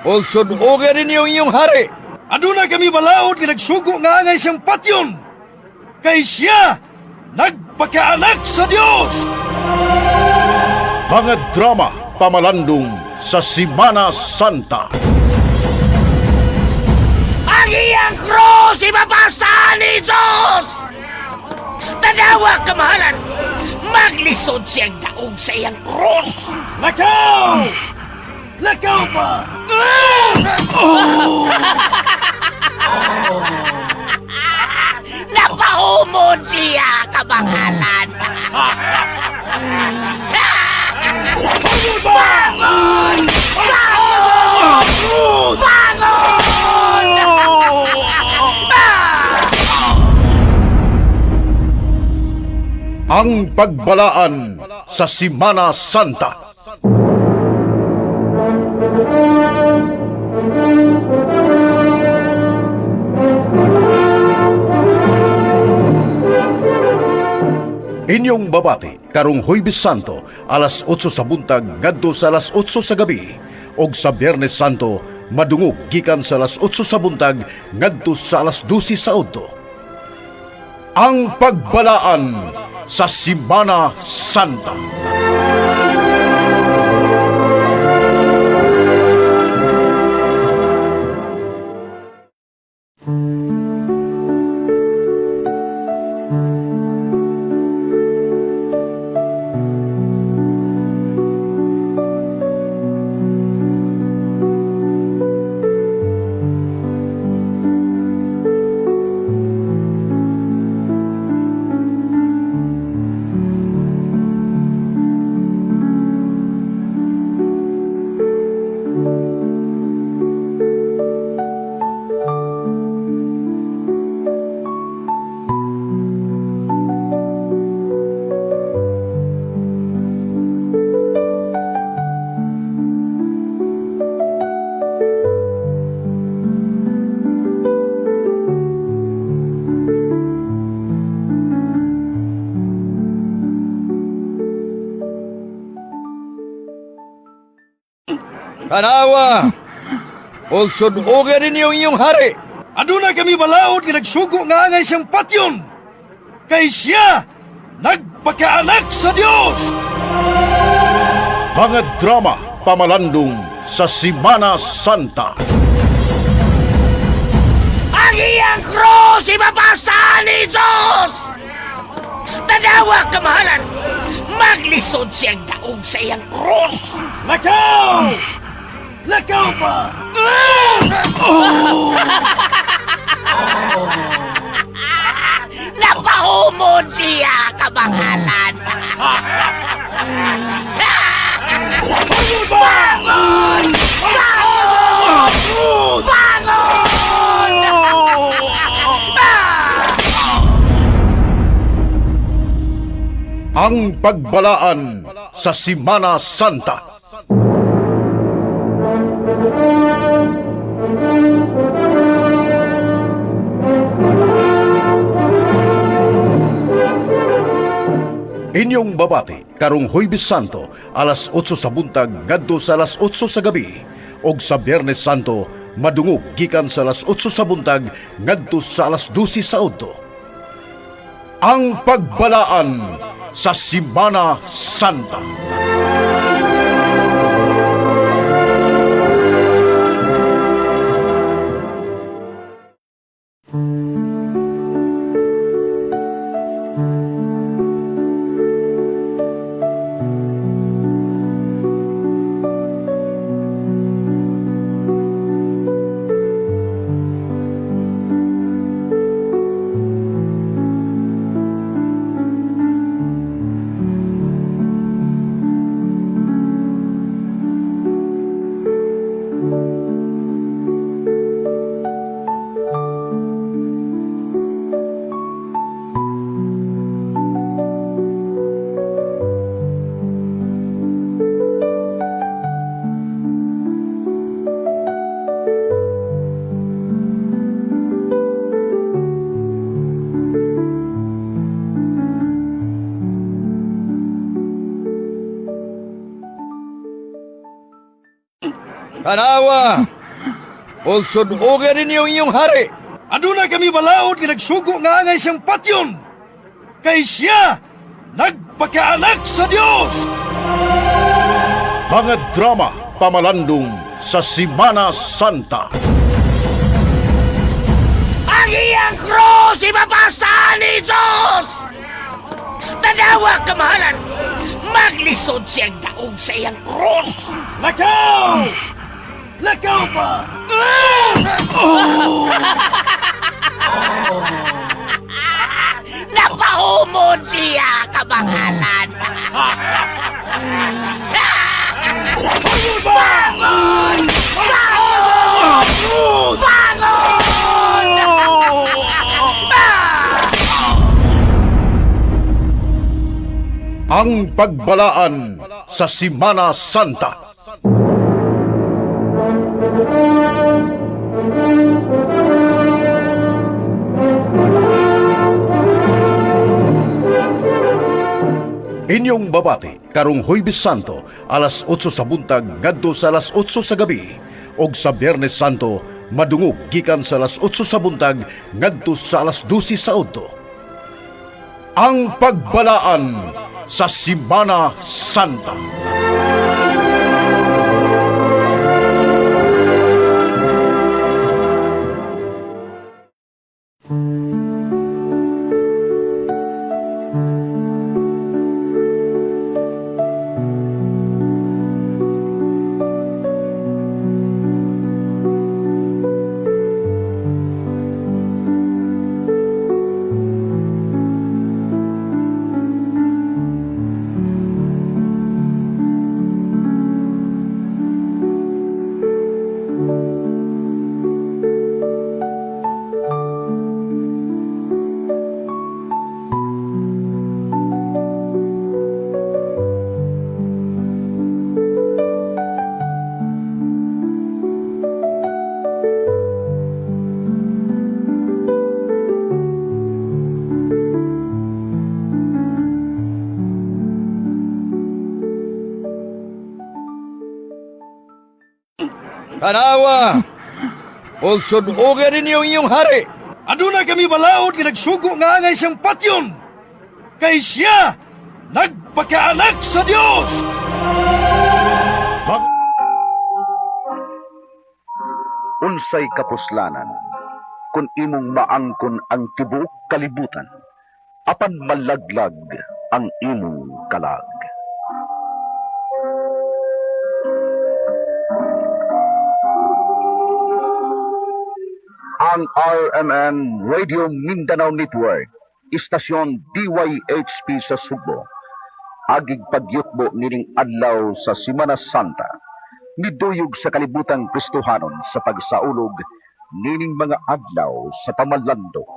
O sunugan ninyo inyong hari. Aduna kami balaod nga nagsugo nga angay siyang patyon. Kay siya nagpakaanak sa Dios. Mga drama pamalandong sa Semana Santa. Ang iyang krus ibabasahan ni Jesus! Tanawa kamahalan, maglisod siyang daog sa iyang krus! Lakaw! Lakaw pa! Napaumod siya, kamahalan! Bangon! Bangon! Bangon! Ang pagbalaan sa Semana Santa. Inyong babati karong Huwebes Santo alas 8 sa buntag ngadto sa alas 8 sa gabi og sa Biyernes Santo madungog gikan sa alas 8 sa buntag ngadto sa alas 12 sa udto. Ang pagbalaan sa Semana Santa. Tanawa! O sunugan ninyo inyong hari. Aduna kami balaod nga nagsugo nga angay siyang patyon. Kay siya nagpakaanak sa Dios. Mga drama pamalandong sa Semana Santa. Ang iyang krus ibabasahan ni Jesus! Tanawa kamahalan, maglisod siyang daog sa iyang krus! Lakaw! Lakaw pa! Napaumod siya, kamahalan! Bangon! Bangon! Bangon! Ang pagbalaan sa Semana Santa. Inyong babati karong Huwebes Santo alas 8 sa buntag ngadto sa alas 8 sa gabi og sa Biyernes Santo madungog gikan sa alas 8 sa buntag ngadto sa alas 12 sa udto. Ang pagbalaan sa Semana Santa. Tanawa! Ulsod oga ninyo iyong hari! Aduna kami balaod nga nagsugo nga angay siyang patyon. Kay siya nagpakaanak sa Dios. Mga drama pamalandong sa Semana Santa. Ang iyang krus ibabasa ni Jesus! Tanawa kamahalan! Maglisod siyang daog sa iyang krus! Lakaw! Lakaw pa! Napahumod siya kabangalan! Bangon! Bangon! Bangon! Ang pagbalaan sa Semana Santa. Inyong babati karong Huwebes Santo alas 8 sa buntag ngadto sa alas 8 sa gabi ug sa Biyernes Santo madungog gikan sa alas 8 sa buntag ngadto sa alas 12 sa udto. Ang pagbalaan sa Semana Santa. Tanawa! Ulsod oga ninyo iyong hari! Aduna kami balaod nga nagsugo nga angay siyang patyon. Kay siya nagpakaanak sa Dios. Unsay kapuslanan kung imong maangkon ang tibuok kalibutan apan malaglag ang imong kalag. Ang RMN Radio Mindanao Network, istasyon DYHP sa Sugbo, agig pagyutbo nining adlaw sa Semana Santa, miduyog sa kalibutang Kristohanon sa pagsaulog nining mga adlaw sa pamalandok.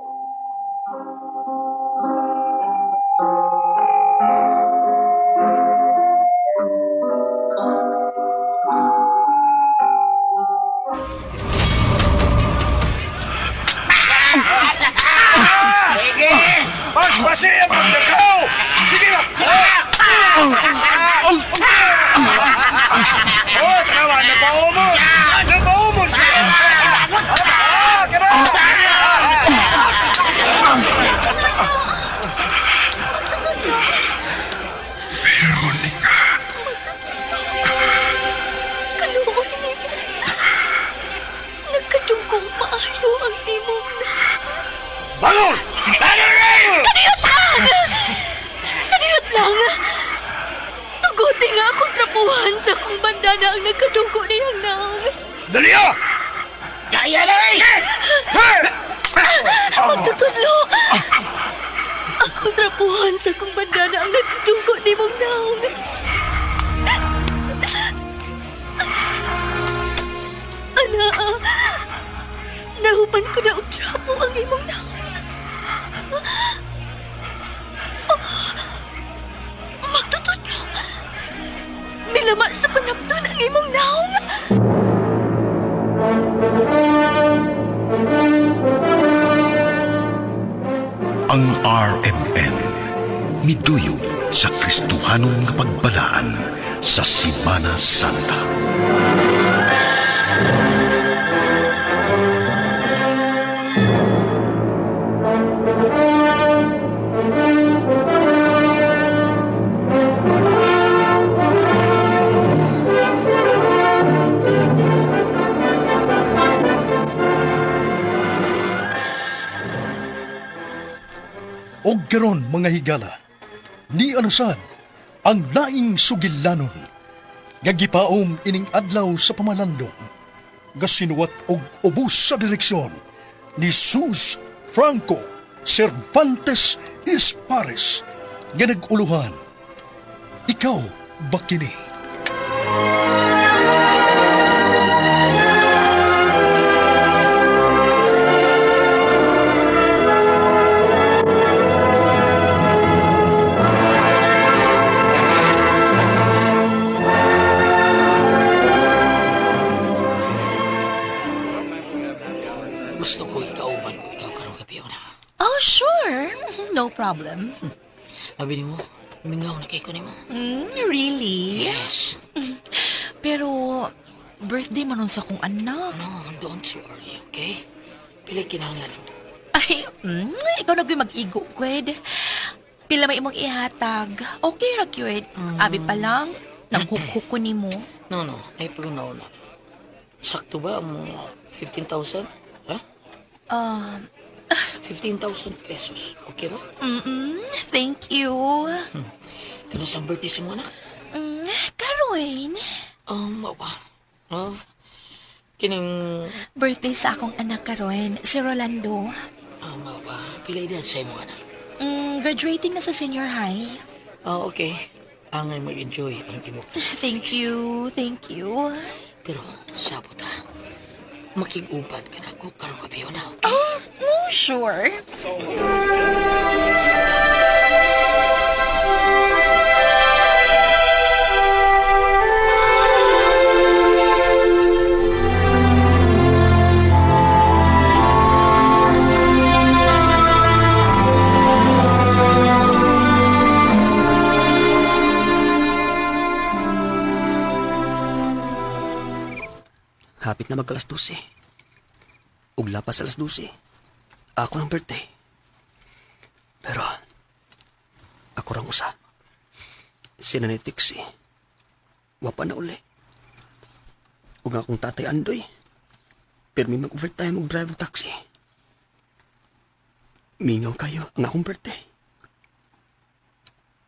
Basi ang pagdakaw! Sige na! Oh, tanawa! Napaumod! Napaumod siya! Veronica. Kaluoy ni mo. Nagkadungkong maayo ang imong na. Bangon! Kadiyot lang! Kadiyot lang! Tuguti nga akong trapuhan sa kong bandana ang nagkadungko niyang naong. Daliya! Kaya na eh! Magtutudlo! Akong trapuhan sa kong bandana ang nagkadungko ni mong naong. Ana, nahupan ko na og trapo ang imong naong. Magtutudlo! Milama sa panapton ang imong naong. Ang RMN miduyog sa Kristohanong nga pagbalaan sa Semana Santa. Og karon mga higala, ni anasad ang laing sugilanon nga gipaom ining adlaw sa pamalandong nga sinuwat og ubos sa direksyon ni Sus Franco Cervantes Ispares nga naguluhan. Ikaw ba kini? Gusto ko ikauban ko ikaw karong gabi na. Oh, sure. No problem. Mabini mo, mingaw na kay ko nimo. Really? Yes. Pero, birthday man nun sa kong anak. No, don't worry, okay? Pila kinahanglan mo. Ay, ikaw na ko'y mag-igo, Kwed. Pila may imong ihatag. Okay ra, Kwed. Abi pa lang, nanghukhuk ko ni mo. No, ay pagnaw na. Sakto ba ang 15,000? Ha? 15,000 pesos. Okay na? Thank you. Kano sa birthday si mo anak? Karoin, Mawa. Kining... birthday sa akong anak karoin, si Rolando. Mawa. Pila edad sa imo anak? Graduating na sa senior high. Okay. Angay mag-enjoy ang imo. Thank you. Pero, sabot ha. Makig-ubad ka na ako karong gabi na, okay? Oh, sure. Hapit na mag-alas 12. Ugla pa sa alas 12. Ako ng birthday. Pero, ako rang usa. Sina ni Tixie. Wapa na uli. Ug akong tatay Andoy. Pero may mag-overtime mag-drive ng taxi. Mingaw kayo ang akong birthday.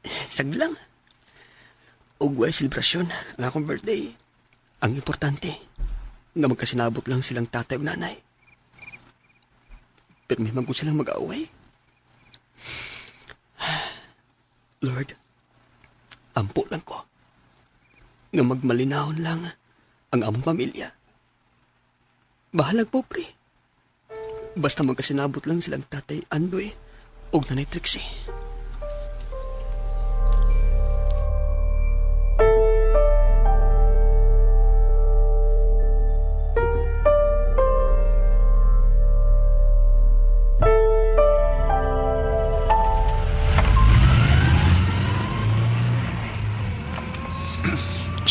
Saglang. Ug way selebrasyon ang akong birthday. Ang importante, nga magkasinabot lang silang tatay o nanay. Pero may magkong silang mag-aaway. Lord, ampo lang ko nga magmalinahon lang ang among pamilya. Bahalag po, pre. Basta magkasinabot lang silang tatay Andoy o nanay Trixie.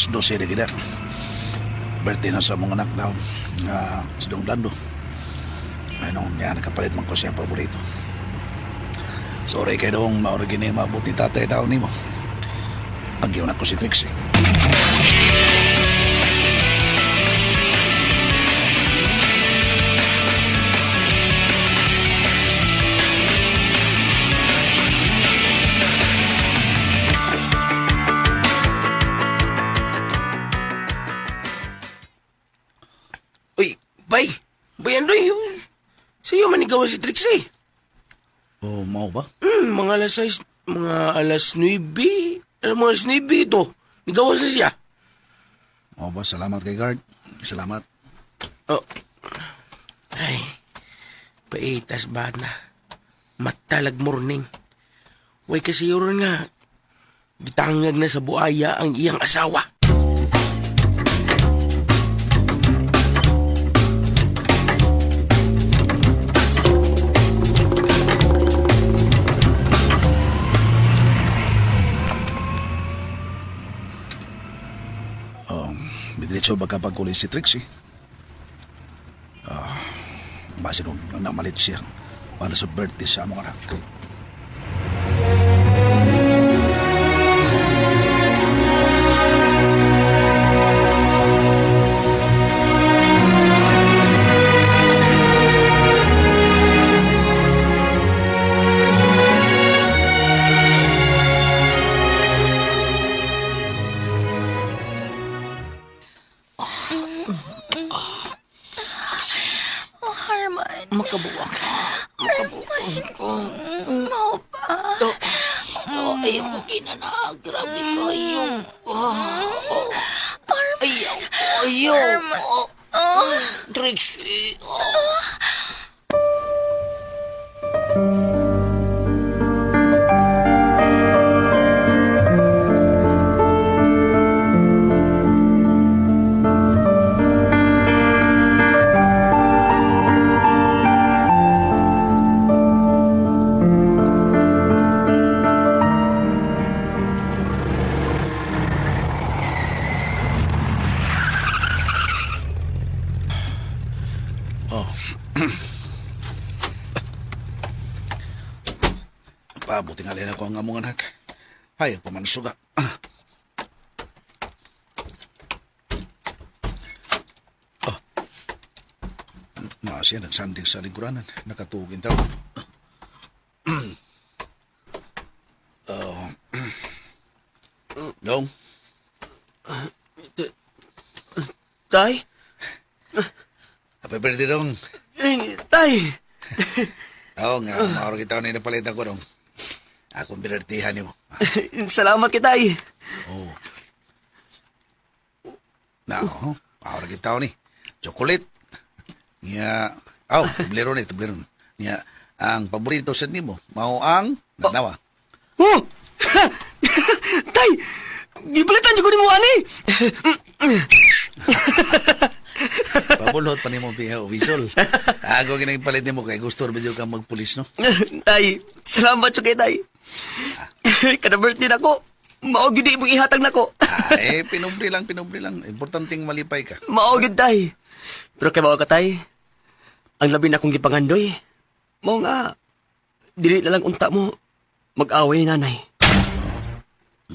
Dosi na gina. Birthday na sa mga anak daw. Sa Dong Lando. Anong yan, nakapalit man ko siya paborito. Sorry kayo dong maurigin yung mabuti tatay tao ni mo. Agyaw na ko si Trixie. Bayan doy, sa'yo manigawa si Trixie. Oh, mau ba? Mga alas 9. Alam mo, alas 9 ito. Nigawa siya. Mau ba? Salamat kay Guard. Salamat. Oh. Ay, paitas ba na? Matalag morning. Way kasi yun nga. Gitangag na sa buaya ang iyang asawa. Diretso ba kapag kulit si Trixie? base nun nang namalit siya para sa birthday sa among anak. Oh, Harman. Makabuwak ka. Mau ba? Ayaw ko kinana. Grabe kayo. Ayaw. Trixie. Pabuti nga lang ako ang among anak. Hayag pa man suga. Maasya nagsanding sa lingkuranan. Nakatugin tao. Dong, Tay? happy birthday dong. Tay! Oo nga, mauro kita na napalitan ko dong. Akong binartihan niyo. Salamat kay Tay. Oo. Now, mauro kita ni. Chocolate. Niya, tubleron eh, tubleron. Niya, ang paborito sa nimo, mao ang nanawa. Oh! Tay! Gipalitan dyan ko ni mo, ani! Pabulot pa ni mo piha o visual. Ako ginagpalit ni mo kay gusto rin ka magpulis, no? Tay, salamat siya kay Tay. Kada-birthday na ko, maugid di mong ihatag na ko. Pinubli lang. Importanteng malipay ka. Maugid, Tay. Pero kay mga ka, Tay, ang labi na kong gipangandoy, mo nga, dili na lang unta mo, mag-away ni nanay.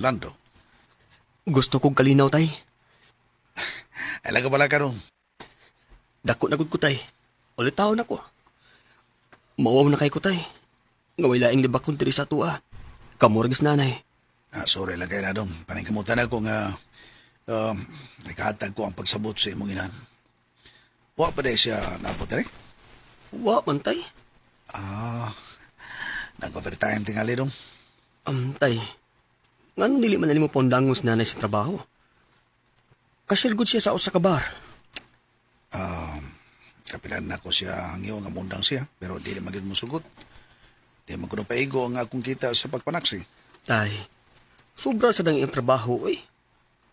Lando, Gusto kong kalinaw, Tay. alam ka pala ka ron. Dako na gud ko, Tay. Ulit taon ako. Mauwaw na kay ko, Tay. Nga wala ang libak kong tiri sa tuwa. Kamuragis nanay. Sorry lang kayo na dong. Paningkamutan ako nga nakahatag ko ang pagsabot sa imong inan. Wa pa dahil siya napot rin? Wa man, Tay. Nag-overtime tingali dong. Tay. Ngano dili man mo pondangos nanay sa trabaho? Kasyal gud siya sa usa ka bar. Kapilan na ko siya hangiyo nga mundang siya, pero di naman mo sugot. Di man ko na paigo ang akong kita sa pagpanaksi. Tay. Sobra sa dang iyang trabaho, eh.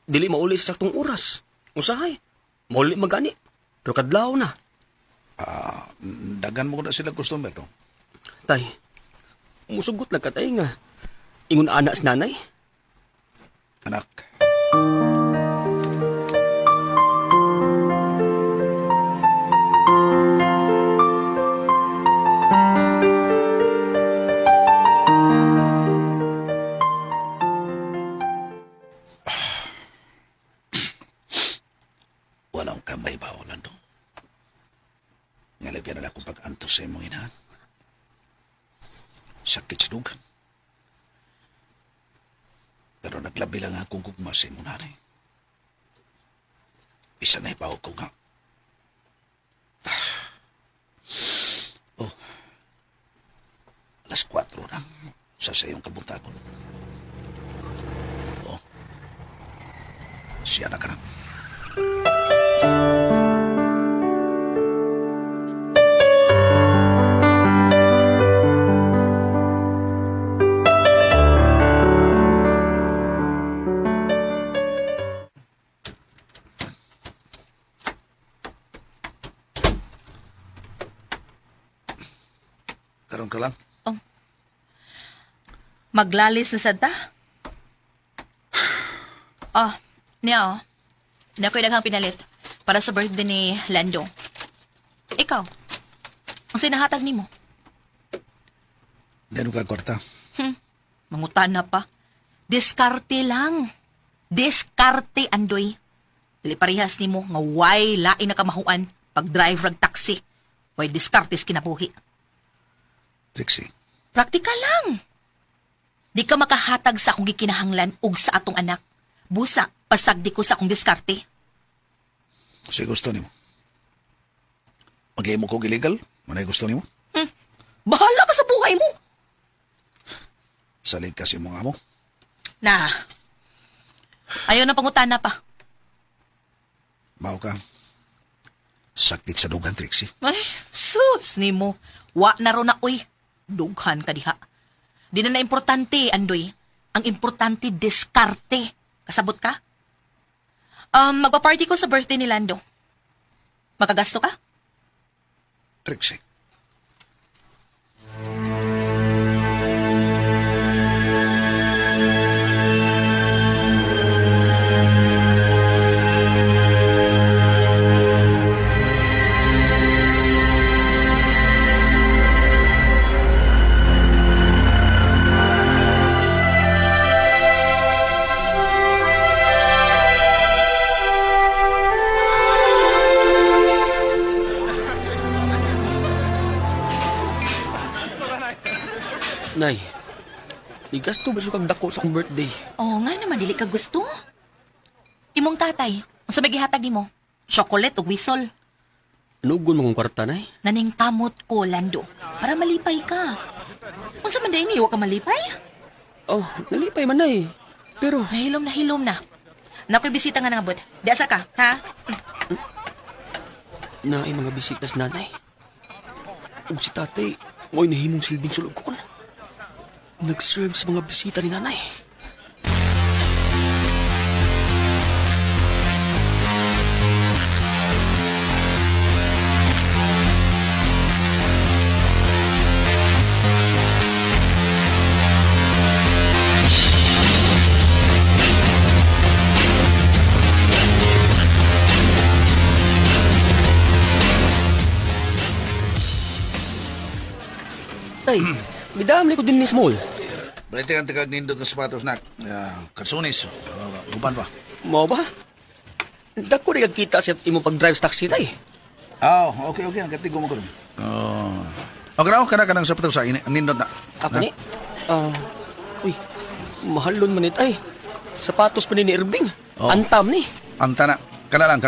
Dili mauli sa saktong oras. Usahay. Mauli magani. Pero kadlaw na. Dagan mo ko na sila customer dong. Tay. Musugot lang ka, Tay, nga. Ingon anak sa nanay. Anak. Walang kamay ba, Orlando? Ngalagyan na akong pag-antos sa imong inahan. Sakit sa dugan. Pero naglabi lang akong kugma sa imong nanay. Isa na ipaw ko nga. Alas 4 na. Sa sayong kabuntagon. Siya na ka na. Karon ka lang. Maglalis na sad ta? Niya Niya ko'y daghang pinalit para sa birthday ni Lando. Ikaw, Ang sinahatag nimo? Dahil ka kwarta. Mangutan na pa. Diskarte lang. Diskarte, Andoy. Dili parehas nimo nga way lain na kamahuan pag drive rag taxi. Way diskartes kinabuhi. Trixie, Praktikal lang. Di ka makahatag sa akong gikinahanglan ug sa atong anak. Busa, pasagdi ko sa akong diskarte. kasi gusto nimo. Mag-imo ko illegal? Manay gusto nimo? Bahala ka sa buhay mo. Salig kasi mo nga mo. Na. Ayaw na pangutana pa. Mao ka. Sakit sa dugan, Trixie. Ay, sus ni mo. Wa na ro na, uy. Dughan ka diha. Di na importante, Andoy. Ang importante, diskarte. Kasabot ka? Magpa-party ko sa birthday ni Lando. Makagasto ka? Trixie. Nay, igas to ba siya kag dako sa akong birthday? Oo nga naman, dili ka gusto. Imong tatay, ang sa magihatag nimo, chocolate o whistle. Anugon mo kong kwarta, nay? Naning kamot ko, Lando, para malipay ka. Unsa man day niyo ka malipay? Oh, nalipay man, nay. Pero, Hilom na. Nakoy bisita nga nangabot. Diasa ka, ha? naay mga bisitas nanay. Ug si tatay, mo'y nahimong silbing sulugkon. Nag-serve sa mga bisita ni nanay. Tay, gidamli ko din ni small. Balite kang tagag nindot ng sapatos na. Kalsunis. Guban pa. Mo ba? Dako rin kita sa imo pag-drive sa taxi, tay. Okay. Nagkatigo mo ko rin. Okay na, ka ng sapatos sa nindot na. Ako ni? Uy, mahalon man ay. Sapatos pa ni Irving. Oh. Antam ni. Anta na. Kana lang.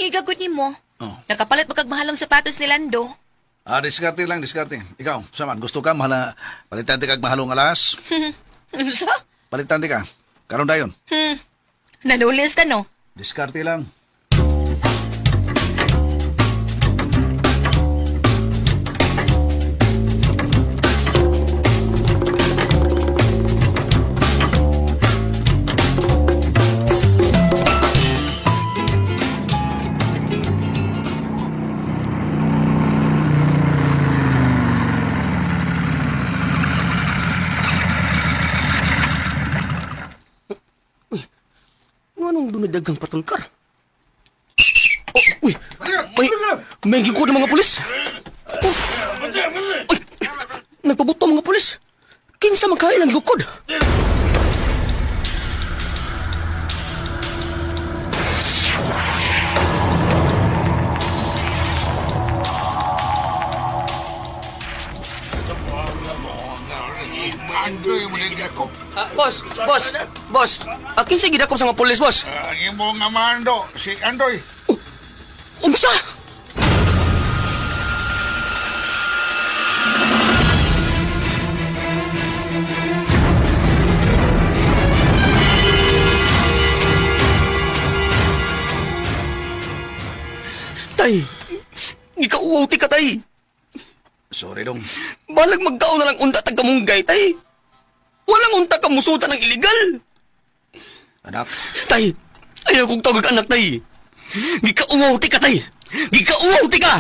Igagod ni mo. Oh. Nakapalit magkagmahalong sapatos ni Lando. Diskarte lang. Ikaw, saman, gusto ka mahala, palitan ti kag mahalong alas? Sa? Palitan ti ka. Karon dayon. Nalulis ka, no? Diskarte lang. Anong dunadagang patulkar? Oh, uy! May giko ng mga pulis! Oh, uy! Nagpabuto ang mga pulis! Kinsa magkailang gukod! Andoy mo na ginako. Boss! Kinsa gidakop sa mga pulis, boss? Ang mo nga mando, si Andoy. Unsa? Tay, gikauwaw ti ka, tay. Sorry dong. Balag magkaon na lang unta tagkamunggay, tay. Walang unta kamusutan ng iligal. Anak, Tay, ayaw kong tawag anak, tay. Gikauwaw ti ka, tay. Gikauwaw ti ka!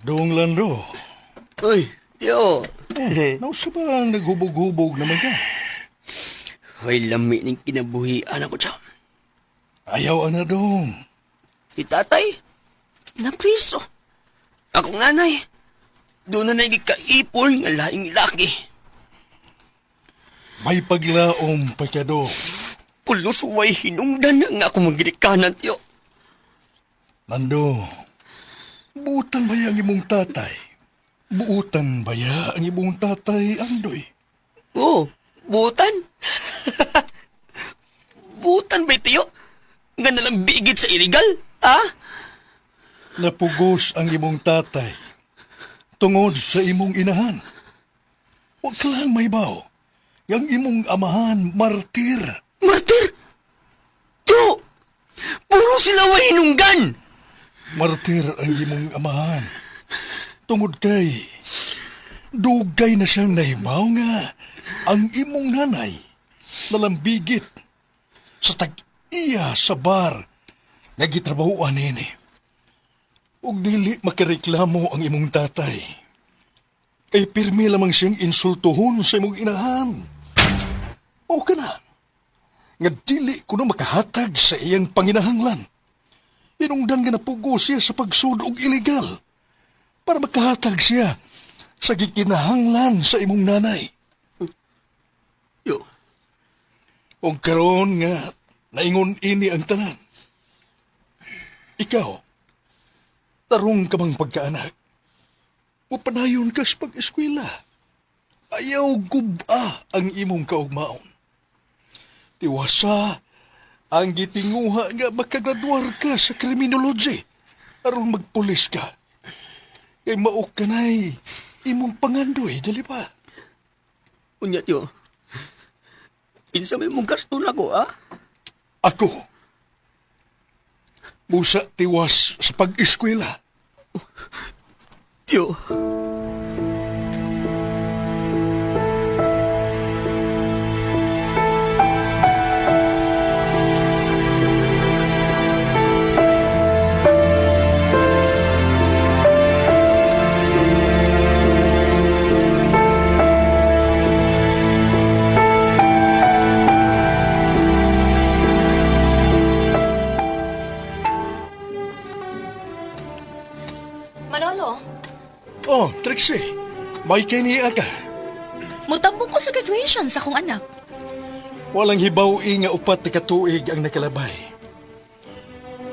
Dong Lando, Uy, tiyo. nausa ba ang naghubog-hubog naman ka? May lami ng kinabuhian ako siya. Ayaw ana dong. Si tatay, napriso. Akong nanay, doon na nagikaipol nga laing laki. May paglaom pa ka dong. Pulos way hinungdan nga ako magirikanan, tiyo. Lando, buutan ba ang imong tatay? Buutan ba ang imong tatay, Andoy? Oo, butan. Butan ba, tiyo? Nga nalang bigit sa iligal, ha? Napugos ang imong tatay tungod sa imong inahan. Huwag ka lang may baw. Yang imong amahan, martir. Martir! Tiyo! Puro sila way hinunggan! Martir ang imong amahan. Tungod kay, dugay na siyang nahibaw nga ang imong nanay nalambigit sa tag-iya sa bar nga gitrabahuan nini. Ug dili makareklamo ang imong tatay. Kay pirmi lamang siyang insultuhon sa imong inahan. O ka na, nga dili kuno makahatag sa iyang panginahanglan. Hinungdan nga napugo siya sa pagsud og illegal para makahatag siya sa gikinahanglan sa imong nanay. Yo, O karon nga naingon ini ang tanan. Ikaw, tarong ka bang pagkaanak? Upanayon ka sa pag-eskwela. Ayaw guba ang imong kaugmaon. Tiwasa ang gitinguha nga makagraduar ka sa criminology aron magpulis ka. Kay maok ka na'y imong pangandoy, dali pa. unya, tiyo. Pinsa may mong gasto na ko, ha? Ako, busa tiwas sa pag-eskwela. Tiyo. Manolo, Oh, Trixie, may kiniya ka. mutambong ko sa graduation sa akong anak. Walang hibaw-i nga upat ti katuig ang nakalabay.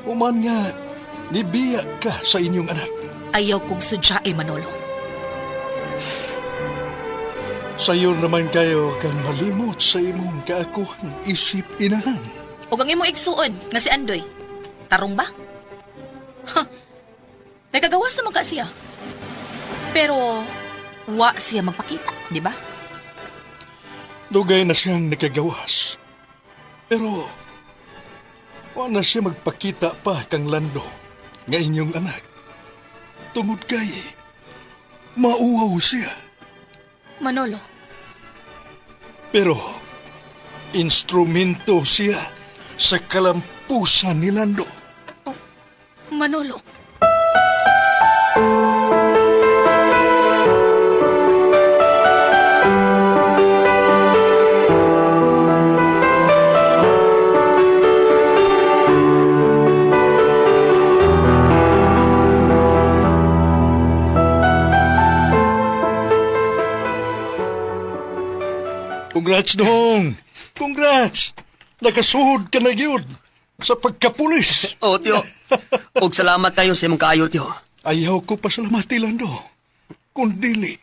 Uman nga, nibiya ka sa inyong anak. Ayaw kong sudya Manolo. Sayo naman kayo kang malimot sa imong kaakuhan isip inahan. O ang imong igsuon nga si Andoy. Tarong ba? Ha, nagagawas naman ka siya. Pero, wa siya magpakita, di ba? Dugay na siyang nakagawas. Pero, wala na siya magpakita pa kang Lando nga inyong anak. Tungod kay, mauwaw siya. Manolo, Pero, instrumento siya sa kalampusan ni Lando. Manolo. Congrats, Dong! Congrats! Nakasuhod ka na yun sa pagkapulis. Oh, tiyo. Og salamat kayo sa imong kaayo, tiyo. Ayaw ko pasalamati, Lando. Kundili,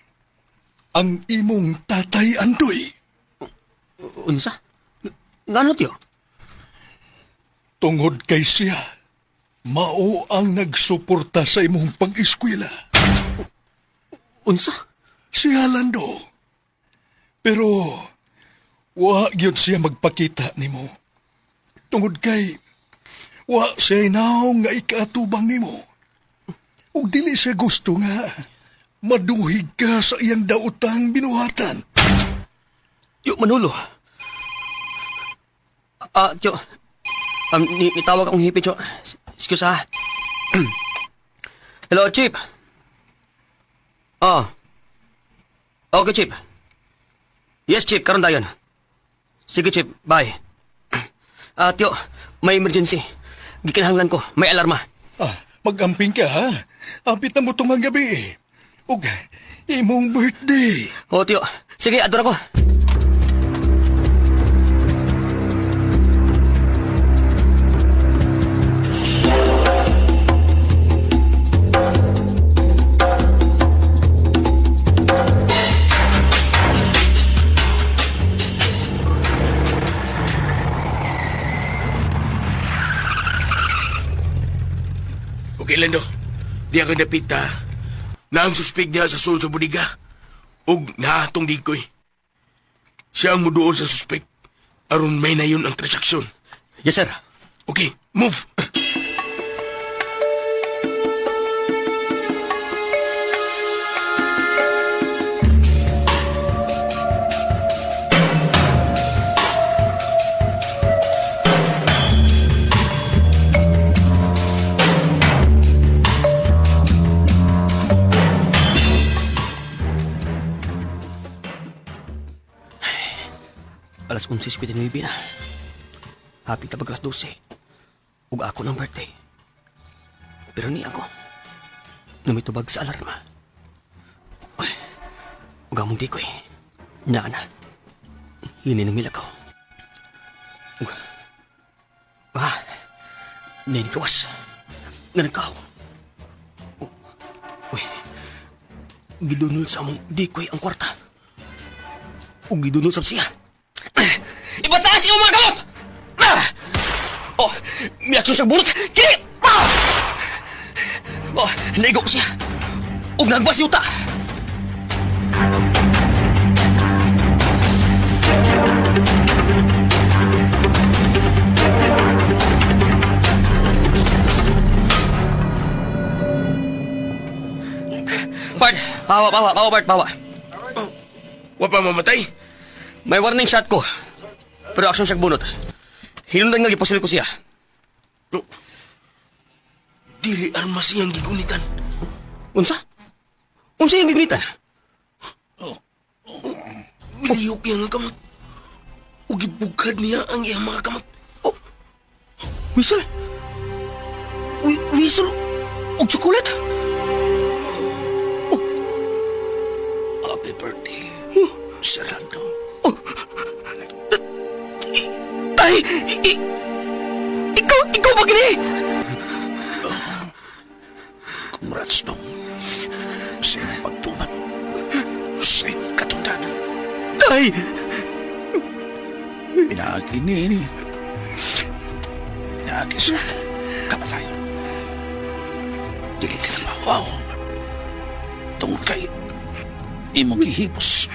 ang imong tatay Andoy. Unsa? Ngano, tiyo? Tungod kay siya, mao ang nagsuporta sa imong pag-eskwela. Unsa? Si Lando. Pero, wa gyud siya magpakita nimo. Tungod kay, wa siya naong nga ikaatubang nimo. Ug dili siya gusto nga, maduhig ka sa iyang daotang binuhatan. Yo, Manolo. Tiyo. Nitawag akong hipi, tiyo. Excuse ha. Hello, Chip. Okay, Chip. Yes, Chip, karon dayon. Sige, Chip, bye. Tiyo, may emergency. Gikinahanglan ko, may alarma. Mag-amping ka ha. Apit na mo tong gabi. Ug, imong birthday. Tiyo. Sige, ador ako. Okay, Lando. Di ako napita na ang suspek niya sa sul sa budiga. Ug naatong dikoy. Siya ang muduol sa suspek. Aron may na yun ang transaksyon. Yes, sir. Okay, move. Alas 11:59 na. Hapit na pag alas 12. Ug ako ng birthday. Pero ni ako, namitubag sa alarma. Ug among di ko na. Hini ng milakaw. Ug, nain kawas. Nga nagkaw. Gidunol sa among di ko ang kwarta. Ug gidunol sa siya. Ibataas yung mga kamot! Miyaksyon siya bunot! Kini! Naigo ko siya! Huwag nagbas yuta! Bart! Bawa, Bart, bawa! Wa pa mamatay? May warning shot ko. Pero aksyon siya bunot. Hinundan nga gipasil ko siya. Dili armas siyang gigunitan. Unsa? Unsa yung gigunitan? Miliyok yang kamot. O gibugad niya ang iyang mga kamot. Whistle? Whistle? O chocolate? Happy birthday, Sir Lando. Tay! Ikaw ba gini? Congrats dong sa iyong pagtuman sa iyong katundanan. Tay! Pinagi ni pinagi sa kamatayon. Dili ka na mawaw. Tungkol kay imong gihipos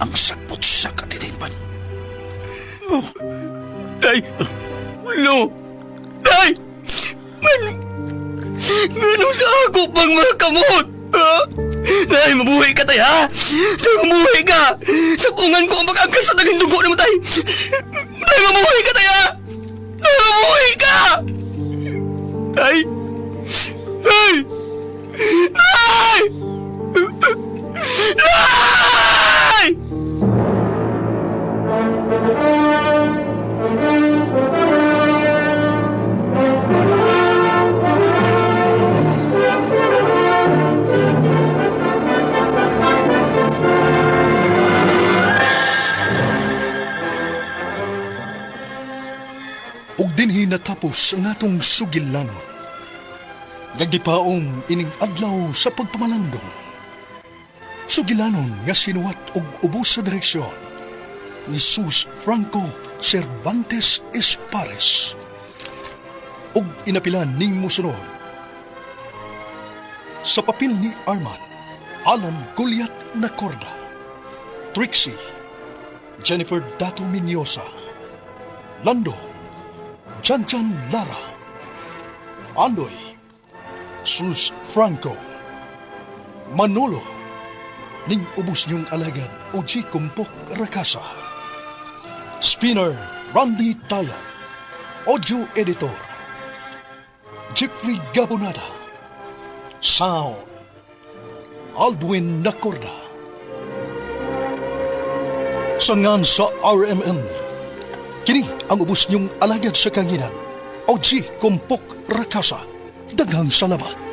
ang sakpot sa katidingban. Tay! No! Tay! Ganun sa ako pang mga kamot! Ha? Tay, mabuhay ka, tay, ha? Tay, mabuhay ka! Sapungan ko ang pag-angkas sa taging dugo naman, tay! Tay, mabuhay ka, tay, ha? Tay, mabuhay ka! Tay! Tay! Tay! Tay! Ug dinhi natapos ang atong sugilanon. Nagipaong ining adlaw sa pagpamalandong. Sugilanon nga sinuwat og ubos sa direksyon ni Sus Franco Cervantes Espares. Ug inapilan ning musunod. Sa papel ni Arman, Alan Gulyat Nacorda, Trixie, Jennifer Dato Minyosa, Lando, Janjan Lara, Andoy, Sus Franco, Manolo, ning ubos niyong alagad Oji Kumpok Rakasa, Spinner Randy Taya, Audio Editor, Jeffrey Gabonada, Sound, Aldwin Nacorda. Sangan sa RMN, kini ang ubos niyong alagad sa kanginan, Oji Kumpok Rakasa, daghang salamat.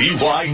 DY